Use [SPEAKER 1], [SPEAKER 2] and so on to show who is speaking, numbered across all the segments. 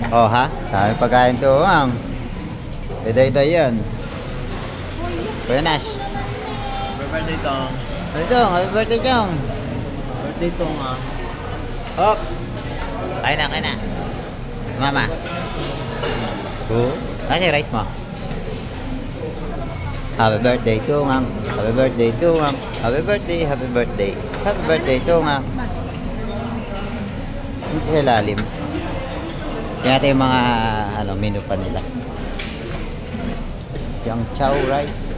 [SPEAKER 1] Oh ha? Dami pagkain to, ang. Ito yan. Kuya Nash.
[SPEAKER 2] Happy birthday, Tong.
[SPEAKER 1] Ito, happy birthday, Chong.
[SPEAKER 2] Birthday, Tong, ah.
[SPEAKER 1] Hop. Kain na. Mama. Oh. Kasi rice mo. Happy birthday, Tungang. Happy birthday, Tungang. Happy birthday, happy birthday. Happy birthday, Tungang. Dito sa lalim. Kaya ito yung mga menu pa nila. Yung chow rice.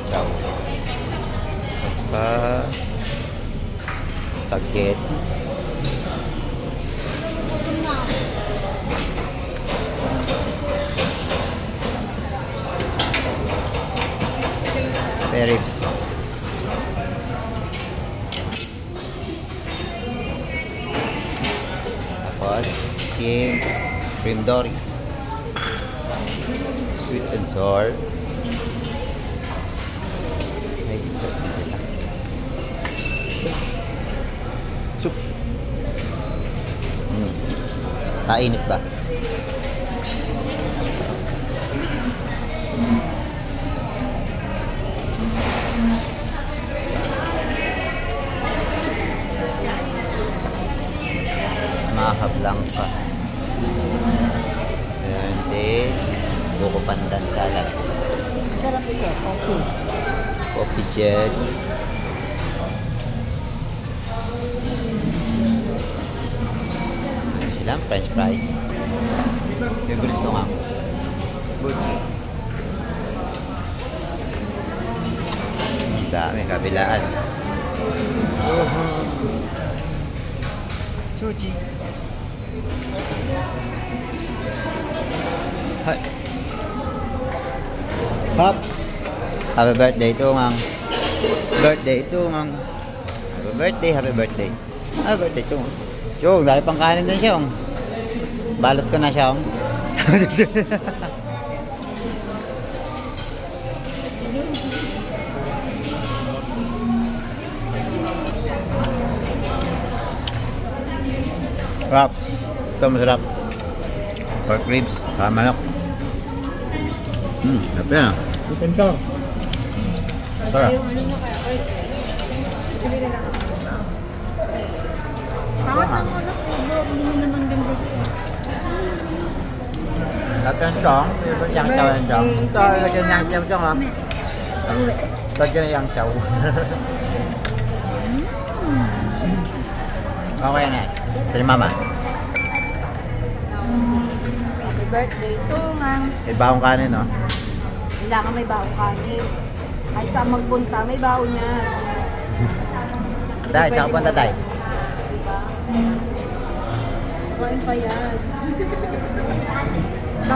[SPEAKER 1] Chow. Spaghetti. Spare ribs. Tapos cream dory. Sweet and sour. May dessert na sila. Soup. Kainit ba? Mahab lang pa. And then buko pandan salad.
[SPEAKER 2] Sarap ito, okay.
[SPEAKER 1] Coffee jelly. Silang french fries. Favorite ko nga. Burger. Ang dami, kabilaan. Chuchi. Hi. Hop. Happy birthday, Tungang. Birthday, Tungang. Happy birthday, happy birthday. Happy birthday, Tungang. Chong, dahil pang kanin din, Chong. Balos ko na, Chong. Sarap. Ito masarap. Pork ribs, manok. Sarap yan.
[SPEAKER 2] Chicken to.
[SPEAKER 1] Sarap.
[SPEAKER 3] Pangat ng manok, hindi naman din gusto.
[SPEAKER 1] Sarap yan, Chong. Ito yung chow yan, Chong. Ito, lagyan yung chow, Chong, ha? Lagyan yung chow. Okay na. Ito yung mama.
[SPEAKER 3] Happy birthday, Tungang.
[SPEAKER 1] May bakong kanin, no?
[SPEAKER 3] Kailangan may baon kanin. Kahit saan magpunta, may baon niya.
[SPEAKER 1] Tay, saan ka punta, Tay?
[SPEAKER 3] Diba? Kain pa yan.